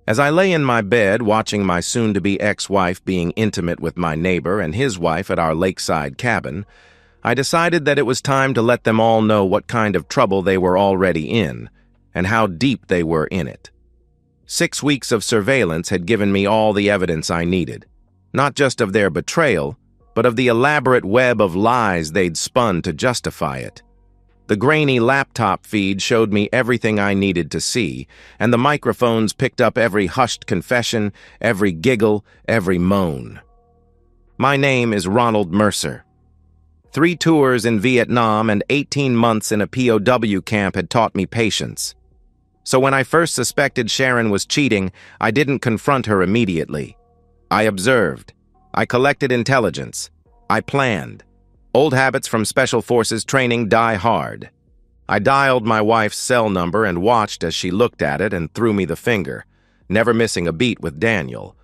As I lay in my bed watching my soon-to-be ex-wife being intimate with my neighbor and his wife at our lakeside cabin, I decided that it was time to let them all know what kind of trouble they were already in and how deep they were in it. 6 weeks of surveillance had given me all the evidence I needed, not just of their betrayal, but of the elaborate web of lies they'd spun to justify it. The grainy laptop feed showed me everything I needed to see, and the microphones picked up every hushed confession, every giggle, every moan. My name is Ronald Mercer. 3 tours in Vietnam and 18 months in a POW camp had taught me patience. So when I first suspected Sharon was cheating, I didn't confront her immediately. I observed. I collected intelligence. I planned. Old habits from Special Forces training die hard. I dialed my wife's cell number and watched as she looked at it and threw me the finger, never missing a beat with Daniel.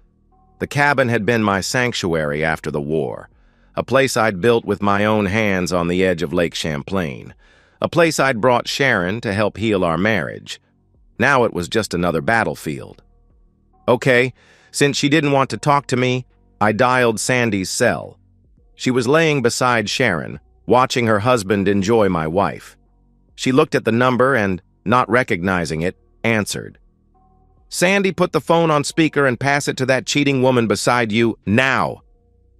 The cabin had been my sanctuary after the war, a place I'd built with my own hands on the edge of Lake Champlain, a place I'd brought Sharon to help heal our marriage. Now it was just another battlefield. Okay, since she didn't want to talk to me, I dialed Sandy's cell. She was laying beside Sharon, watching her husband enjoy my wife. She looked at the number and, not recognizing it, answered. "Sandy, put the phone on speaker and pass it to that cheating woman beside you, now,"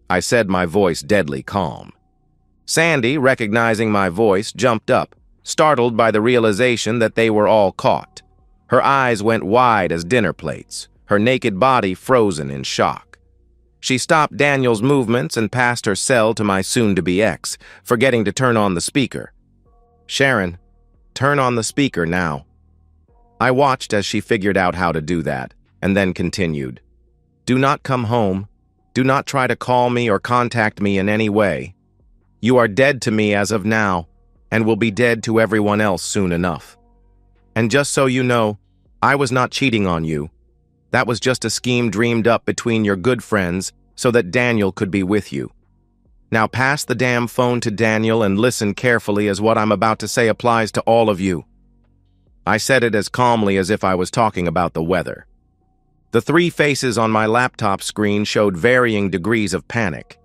I said, my voice deadly calm. Sandy, recognizing my voice, jumped up, startled by the realization that they were all caught. Her eyes went wide as dinner plates, her naked body frozen in shock. She stopped Daniel's movements and passed her cell to my soon-to-be ex, forgetting to turn on the speaker. "Sharon, turn on the speaker now." I watched as she figured out how to do that, and then continued. "Do not come home. Do not try to call me or contact me in any way. You are dead to me as of now, and will be dead to everyone else soon enough. And just so you know, I was not cheating on you. That was just a scheme dreamed up between your good friends so that Daniel could be with you. Now pass the damn phone to Daniel and listen carefully, as what I'm about to say applies to all of you." I said it as calmly as if I was talking about the weather. The 3 faces on my laptop screen showed varying degrees of panic.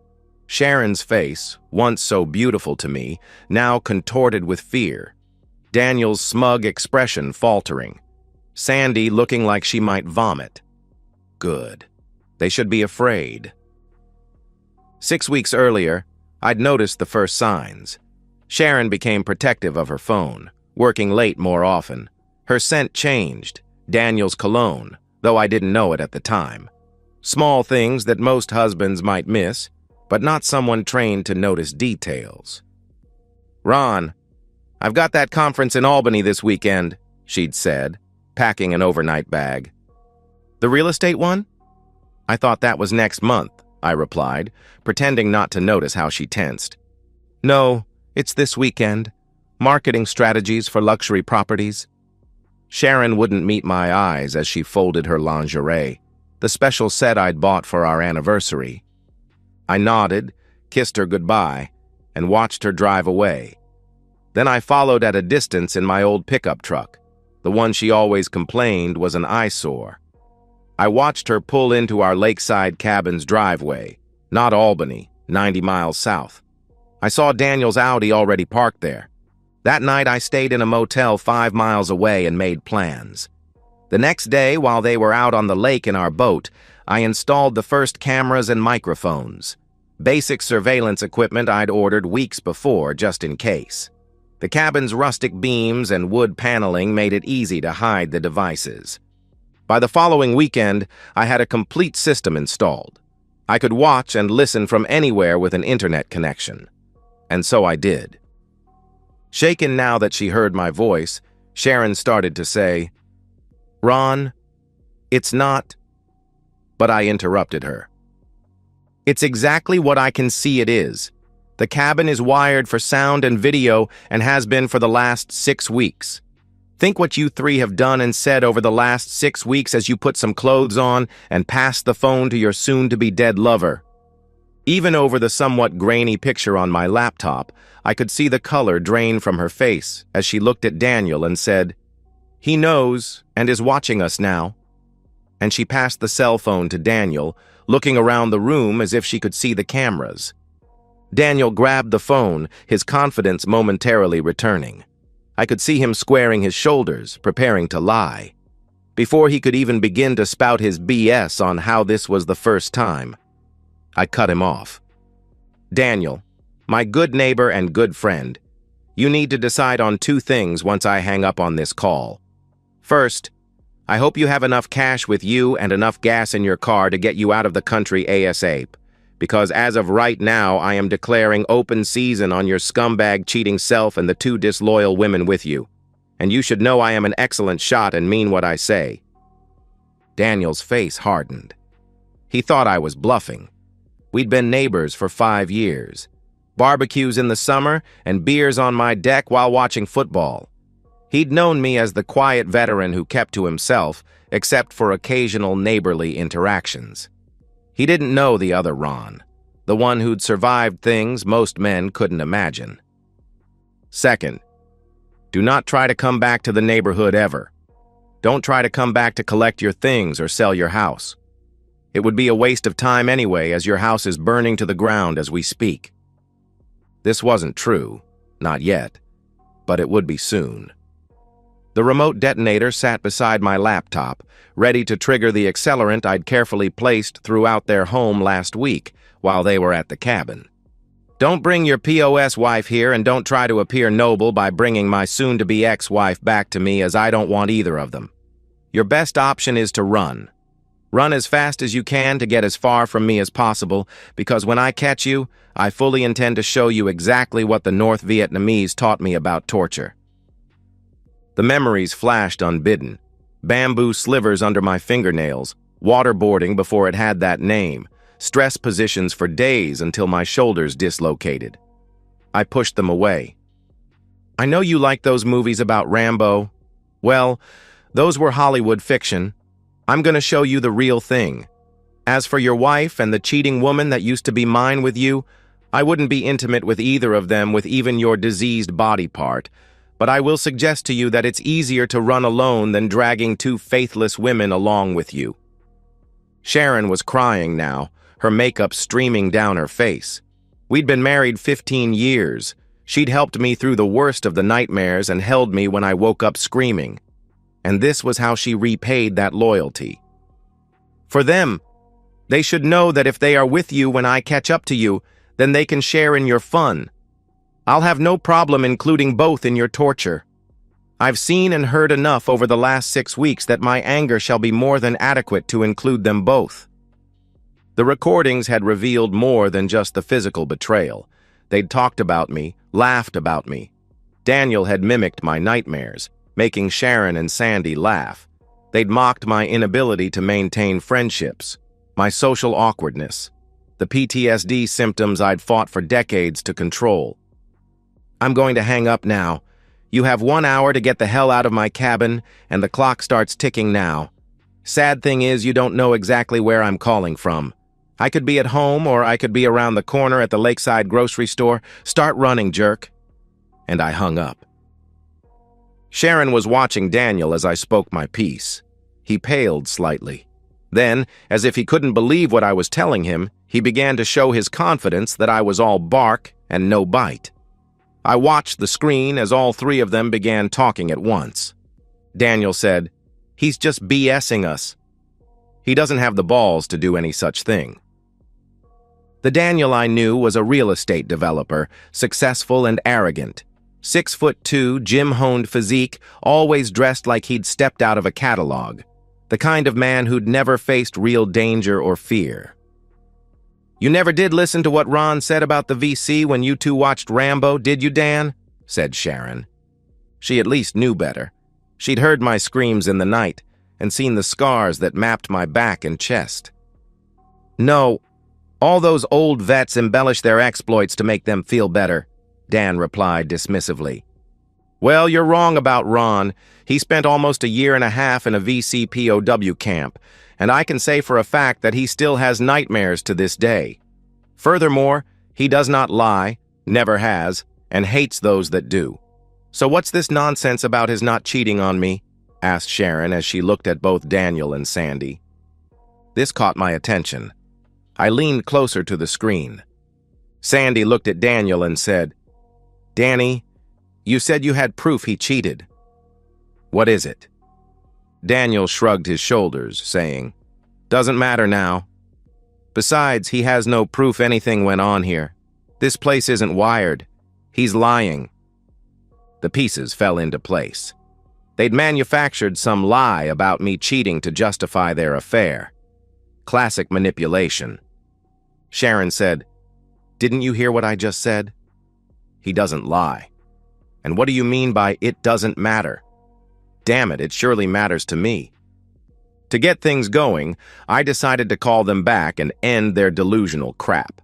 Sharon's face, once so beautiful to me, now contorted with fear. Daniel's smug expression faltering. Sandy looking like she might vomit. Good. They should be afraid. 6 weeks earlier, I'd noticed the first signs. Sharon became protective of her phone, working late more often. Her scent changed, Daniel's cologne, though I didn't know it at the time. Small things that most husbands might miss, but not someone trained to notice details. "Ron, I've got that conference in Albany this weekend," she'd said, packing an overnight bag. "The real estate one?" "I thought that was next month," I replied, pretending not to notice how she tensed. "No, it's this weekend. Marketing strategies for luxury properties." Sharon wouldn't meet my eyes as she folded her lingerie, the special set I'd bought for our anniversary. I nodded, kissed her goodbye, and watched her drive away. Then I followed at a distance in my old pickup truck. The one she always complained was an eyesore. I watched her pull into our lakeside cabin's driveway, not Albany, 90 miles south. I saw Daniel's Audi already parked there. That night I stayed in a motel 5 miles away and made plans. The next day, while they were out on the lake in our boat, I installed the first cameras and microphones. Basic surveillance equipment I'd ordered weeks before, just in case. The cabin's rustic beams and wood paneling made it easy to hide the devices. By the following weekend, I had a complete system installed. I could watch and listen from anywhere with an internet connection. And so I did. Shaken now that she heard my voice, Sharon started to say, "Ron, it's not..." But I interrupted her. "It's exactly what I can see it is. The cabin is wired for sound and video and has been for the last 6 weeks. Think what you 3 have done and said over the last 6 weeks as you put some clothes on and passed the phone to your soon-to-be-dead lover." Even over the somewhat grainy picture on my laptop, I could see the color drain from her face as she looked at Daniel and said, "He knows and is watching us now." and she passed the cell phone to Daniel, looking around the room as if she could see the cameras. Daniel grabbed the phone, his confidence momentarily returning. I could see him squaring his shoulders, preparing to lie. Before he could even begin to spout his BS on how this was the first time, I cut him off. Daniel, my good neighbor and good friend, you need to decide on two things once I hang up on this call. First, I hope you have enough cash with you and enough gas in your car to get you out of the country ASAP, because as of right now, I am declaring open season on your scumbag cheating self and the two disloyal women with you. And you should know I am an excellent shot and mean what I say. Daniel's face hardened. He thought I was bluffing. We'd been neighbors for 5 years. Barbecues in the summer and beers on my deck while watching football. He'd known me as the quiet veteran who kept to himself, except for occasional neighborly interactions. He didn't know the other Ron, the one who'd survived things most men couldn't imagine. Second, do not try to come back to the neighborhood ever. Don't try to come back to collect your things or sell your house. It would be a waste of time anyway, as your house is burning to the ground as we speak. This wasn't true, not yet, but it would be soon. The remote detonator sat beside my laptop, ready to trigger the accelerant I'd carefully placed throughout their home last week while they were at the cabin. Don't bring your POS wife here, and don't try to appear noble by bringing my soon-to-be ex-wife back to me, as I don't want either of them. Your best option is to run. Run as fast as you can to get as far from me as possible, because when I catch you, I fully intend to show you exactly what the North Vietnamese taught me about torture. The memories flashed unbidden. Bamboo slivers under my fingernails, waterboarding before it had that name, stress positions for days until my shoulders dislocated. I pushed them away. I know you like those movies about Rambo. Well, those were Hollywood fiction. I'm going to show you the real thing. As for your wife and the cheating woman that used to be mine with you, I wouldn't be intimate with either of them with even your diseased body part, but I will suggest to you that it's easier to run alone than dragging two faithless women along with you. Sharon was crying now, her makeup streaming down her face. We'd been married 15 years. She'd helped me through the worst of the nightmares and held me when I woke up screaming. And this was how she repaid that loyalty. For them, they should know that if they are with you when I catch up to you, then they can share in your fun. I'll have no problem including both in your torture. I've seen and heard enough over the last 6 weeks that my anger shall be more than adequate to include them both. The recordings had revealed more than just the physical betrayal. They'd talked about me, laughed about me. Daniel had mimicked my nightmares, making Sharon and Sandy laugh. They'd mocked my inability to maintain friendships, my social awkwardness, the PTSD symptoms I'd fought for decades to control. I'm going to hang up now. You have 1 hour to get the hell out of my cabin, and the clock starts ticking now. Sad thing is, you don't know exactly where I'm calling from. I could be at home, or I could be around the corner at the lakeside grocery store. Start running, jerk. And I hung up. Sharon was watching Daniel as I spoke my piece. He paled slightly. Then, as if he couldn't believe what I was telling him, he began to show his confidence that I was all bark and no bite. I watched the screen as all three of them began talking at once. Daniel said, "He's just BSing us. He doesn't have the balls to do any such thing." The Daniel I knew was a real estate developer, successful and arrogant. 6'2", gym-honed physique, always dressed like he'd stepped out of a catalog. The kind of man who'd never faced real danger or fear. "You never did listen to what Ron said about the VC when you two watched Rambo, did you, Dan?" said Sharon. She at least knew better. She'd heard my screams in the night and seen the scars that mapped my back and chest. "No, all those old vets embellish their exploits to make them feel better," Dan replied dismissively. "Well, you're wrong about Ron. He spent almost a year and a half in a VC POW camp, and I can say for a fact that he still has nightmares to this day. Furthermore, he does not lie, never has, and hates those that do. So what's this nonsense about his not cheating on me?" asked Sharon as she looked at both Daniel and Sandy. This caught my attention. I leaned closer to the screen. Sandy looked at Daniel and said, "Danny, you said you had proof he cheated. What is it?" Daniel shrugged his shoulders, saying, "Doesn't matter now. Besides, he has no proof anything went on here. This place isn't wired. He's lying." The pieces fell into place. They'd manufactured some lie about me cheating to justify their affair. Classic manipulation. Sharon said, "Didn't you hear what I just said? He doesn't lie. And what do you mean by it doesn't matter? Damn it, it surely matters to me." To get things going, I decided to call them back and end their delusional crap.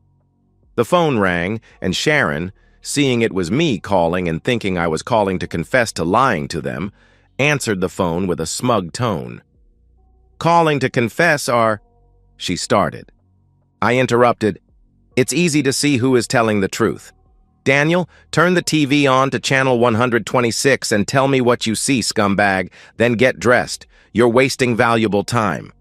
The phone rang, and Sharon, seeing it was me calling and thinking I was calling to confess to lying to them, answered the phone with a smug tone. "Calling to confess are—" she started. I interrupted. "It's easy to see who is telling the truth. Daniel, turn the TV on to channel 126 and tell me what you see, scumbag, then get dressed. You're wasting valuable time."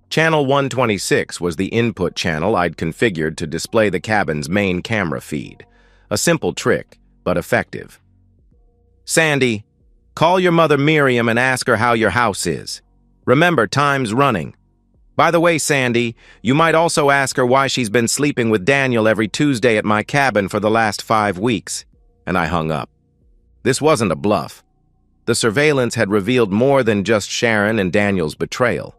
Channel 126 was the input channel I'd configured to display the cabin's main camera feed. A simple trick, but effective. "Sandy, call your mother Miriam and ask her how your house is. Remember, time's running. By the way, Sandy, you might also ask her why she's been sleeping with Daniel every Tuesday at my cabin for the last 5 weeks." And I hung up. This wasn't a bluff. The surveillance had revealed more than just Sharon and Daniel's betrayal.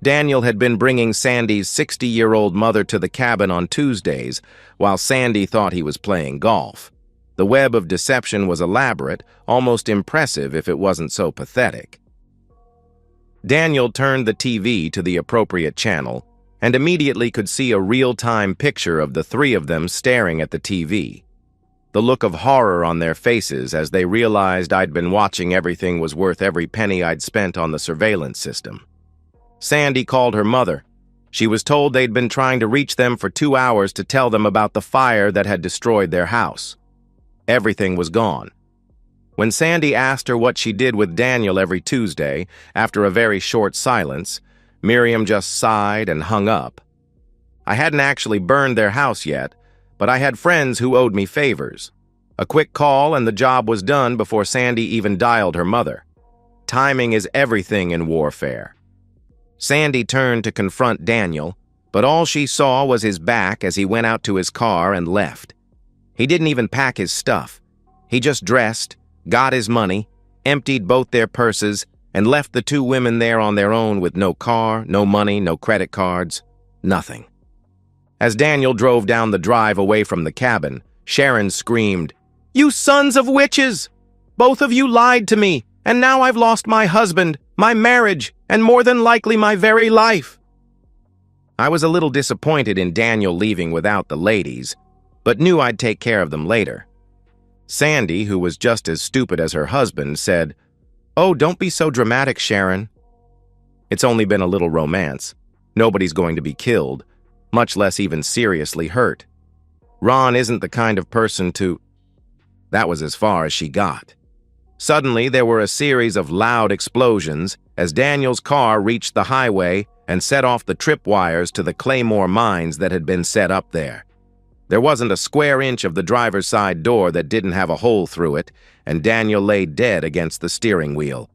Daniel had been bringing Sandy's 60-year-old mother to the cabin on Tuesdays, while Sandy thought he was playing golf. The web of deception was elaborate, almost impressive if it wasn't so pathetic. Daniel turned the TV to the appropriate channel and immediately could see a real-time picture of the three of them staring at the TV. The look of horror on their faces as they realized I'd been watching everything was worth every penny I'd spent on the surveillance system. Sandy called her mother. She was told they'd been trying to reach them for 2 hours to tell them about the fire that had destroyed their house. Everything was gone. When Sandy asked her what she did with Daniel every Tuesday, after a very short silence, Miriam just sighed and hung up. I hadn't actually burned their house yet, but I had friends who owed me favors. A quick call and the job was done before Sandy even dialed her mother. Timing is everything in warfare. Sandy turned to confront Daniel, but all she saw was his back as he went out to his car and left. He didn't even pack his stuff. He just dressed, got his money, emptied both their purses, and left the two women there on their own with no car, no money, no credit cards, nothing. As Daniel drove down the drive away from the cabin, Sharon screamed, "You sons of witches! Both of you lied to me, and now I've lost my husband, my marriage, and more than likely my very life." I was a little disappointed in Daniel leaving without the ladies, but knew I'd take care of them later. Sandy, who was just as stupid as her husband, said, "Oh, don't be so dramatic, Sharon. It's only been a little romance. Nobody's going to be killed, much less even seriously hurt. Ron isn't the kind of person to—" That was as far as she got. Suddenly, there were a series of loud explosions as Daniel's car reached the highway and set off the tripwires to the Claymore mines that had been set up there. There wasn't a square inch of the driver's side door that didn't have a hole through it, and Daniel lay dead against the steering wheel.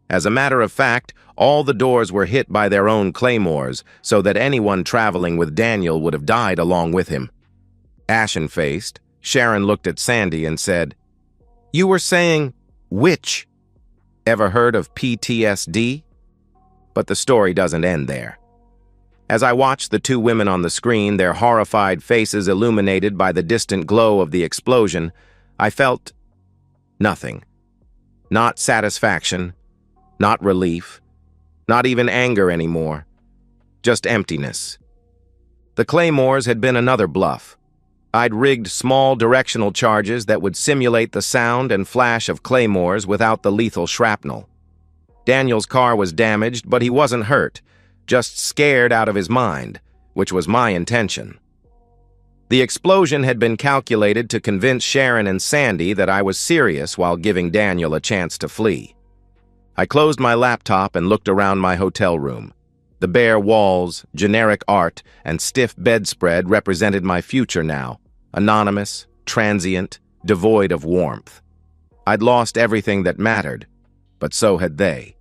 As a matter of fact, all the doors were hit by their own claymores, so that anyone traveling with Daniel would have died along with him. Ashen-faced, Sharon looked at Sandy and said, "You were saying, witch. Ever heard of PTSD?" But the story doesn't end there. As I watched the two women on the screen, their horrified faces illuminated by the distant glow of the explosion, I felt nothing. Not satisfaction, not relief, not even anger anymore. Just emptiness. The claymores had been another bluff. I'd rigged small directional charges that would simulate the sound and flash of claymores without the lethal shrapnel. Daniel's car was damaged, but he wasn't hurt, just scared out of his mind, which was my intention. The explosion had been calculated to convince Sharon and Sandy that I was serious while giving Daniel a chance to flee. I closed my laptop and looked around my hotel room. The bare walls, generic art, and stiff bedspread represented my future now, anonymous, transient, devoid of warmth. I'd lost everything that mattered, but so had they.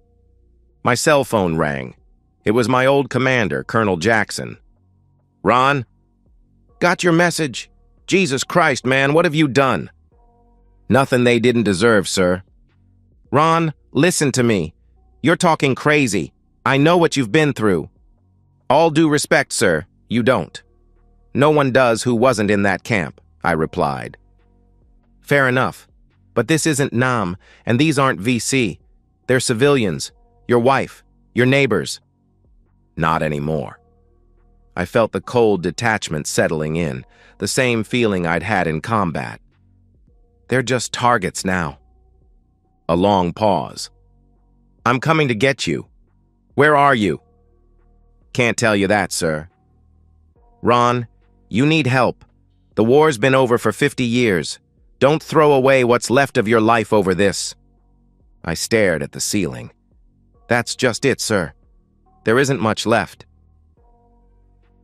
My cell phone rang. It was my old commander, Colonel Jackson. "Ron? Got your message. Jesus Christ, man, what have you done?" "Nothing they didn't deserve, sir." "Ron, listen to me. You're talking crazy. I know what you've been through." "All due respect, sir, you don't." "No one does who wasn't in that camp," I replied. "Fair enough. But this isn't Nam, and these aren't VC. They're civilians. Your wife. Your neighbors." Not anymore. I felt the cold detachment settling in, the same feeling I'd had in combat. They're just targets now. A long pause. "I'm coming to get you." "Where are you?" "Can't tell you that, sir." "Ron, you need help. The war's been over for 50 years. Don't throw away what's left of your life over this." I stared at the ceiling. "That's just it, sir. There isn't much left."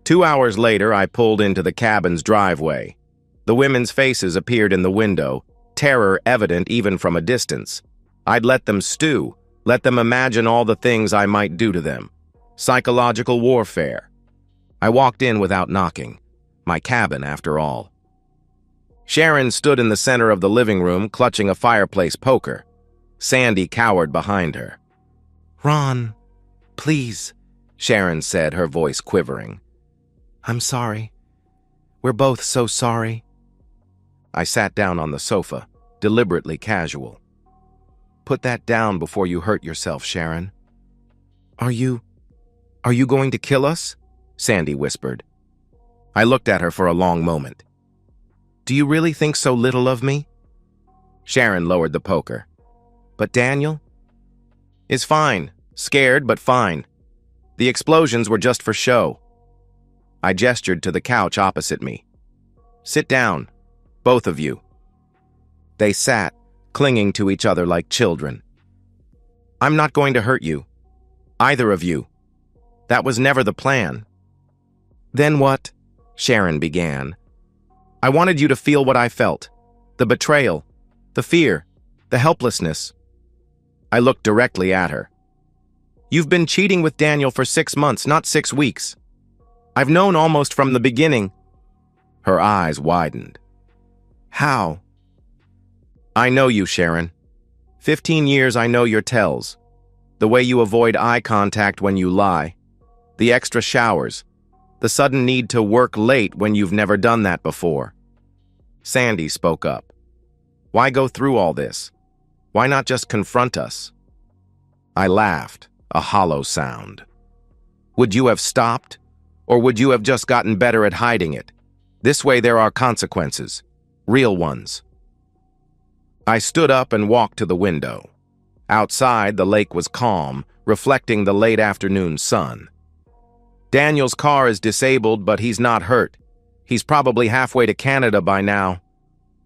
2 hours later, I pulled into the cabin's driveway. The women's faces appeared in the window, terror evident even from a distance. I'd let them stew, let them imagine all the things I might do to them. Psychological warfare. I walked in without knocking. My cabin, after all. Sharon stood in the center of the living room, clutching a fireplace poker. Sandy cowered behind her. "Ron, please," Sharon said, her voice quivering. "I'm sorry. We're both so sorry." I sat down on the sofa, deliberately casual. "Put that down before you hurt yourself, Sharon." Are you going to kill us?" Sandy whispered. I looked at her for a long moment. "Do you really think so little of me?" Sharon lowered the poker. "But Daniel?" "Is fine. Scared, but fine. The explosions were just for show." I gestured to the couch opposite me. "Sit down, both of you." They sat, clinging to each other like children. "I'm not going to hurt you. Either of you. That was never the plan." "Then what?" Sharon began. "I wanted you to feel what I felt. The betrayal, the fear, the helplessness." I looked directly at her. "You've been cheating with Daniel for 6 months, not 6 weeks. I've known almost from the beginning." Her eyes widened. "How?" "I know you, Sharon. 15 years I know your tells. The way you avoid eye contact when you lie. The extra showers. The sudden need to work late when you've never done that before." Sandy spoke up. "Why go through all this? Why not just confront us?" I laughed, a hollow sound. "Would you have stopped? Or would you have just gotten better at hiding it? This way there are consequences. Real ones." I stood up and walked to the window. Outside, the lake was calm, reflecting the late afternoon sun. "Daniel's car is disabled, but he's not hurt. He's probably halfway to Canada by now.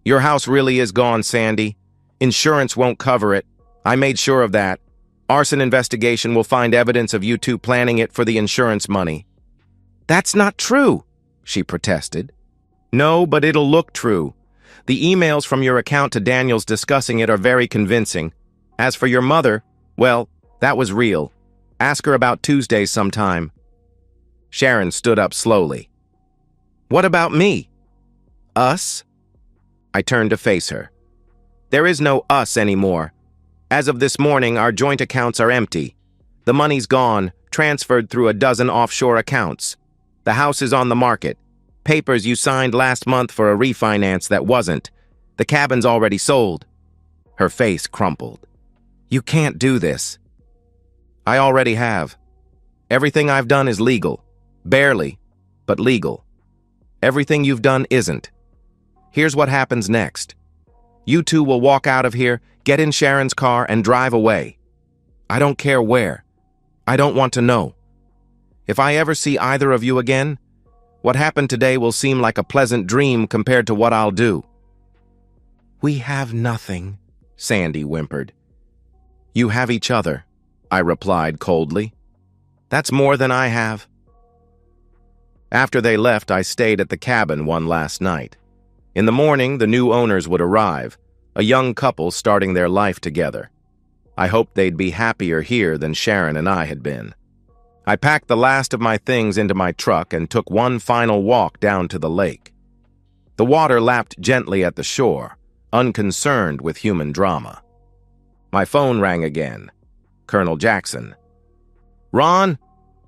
Your house really is gone, Sandy. Insurance won't cover it. I made sure of that. Arson investigation will find evidence of you two planning it for the insurance money." "That's not true," she protested. "No, but it'll look true. The emails from your account to Daniel's discussing it are very convincing. As for your mother, well, that was real. Ask her about Tuesdays sometime." Sharon stood up slowly. "What about me?" "Us?" I turned to face her. "There is no us anymore. As of this morning, our joint accounts are empty. The money's gone, transferred through a dozen offshore accounts. The house is on the market. Papers you signed last month for a refinance that wasn't. The cabin's already sold." Her face crumpled. "You can't do this." "I already have. Everything I've done is legal. Barely, but legal. Everything you've done isn't. Here's what happens next. You two will walk out of here, get in Sharon's car, and drive away. I don't care where. I don't want to know. If I ever see either of you again, what happened today will seem like a pleasant dream compared to what I'll do." "We have nothing," Sandy whimpered. "You have each other," I replied coldly. That's more than I have. After they left, I stayed at the cabin one last night. In the morning, the new owners would arrive, a young couple starting their life together. I hoped they'd be happier here than Sharon and I had been. I packed the last of my things into my truck and took one final walk down to the lake. The water lapped gently at the shore, unconcerned with human drama. My phone rang again. Colonel Jackson. "Ron?"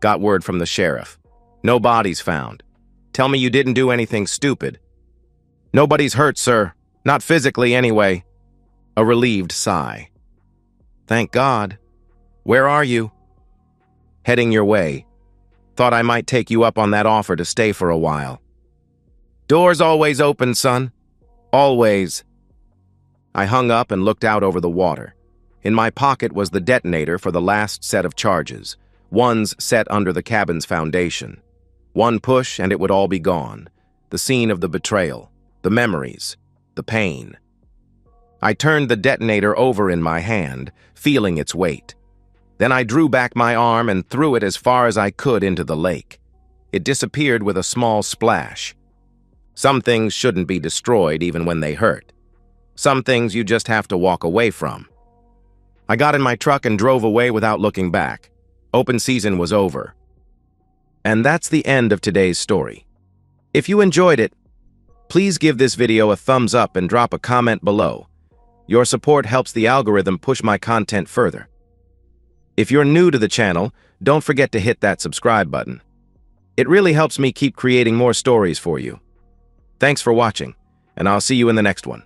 got word from the sheriff. "No bodies found. Tell me you didn't do anything stupid." "Nobody's hurt, sir. Not physically, anyway." A relieved sigh. "Thank God. Where are you?" "Heading your way. Thought I might take you up on that offer to stay for a while." "Door's always open, son. Always." I hung up and looked out over the water. In my pocket was the detonator for the last set of charges, ones set under the cabin's foundation. One push and it would all be gone. The scene of the betrayal, the memories, the pain. I turned the detonator over in my hand, feeling its weight. Then I drew back my arm and threw it as far as I could into the lake. It disappeared with a small splash. Some things shouldn't be destroyed even when they hurt. Some things you just have to walk away from. I got in my truck and drove away without looking back. Open season was over. And that's the end of today's story. If you enjoyed it, please give this video a thumbs up and drop a comment below. Your support helps the algorithm push my content further. If you're new to the channel, don't forget to hit that subscribe button. It really helps me keep creating more stories for you. Thanks for watching, and I'll see you in the next one.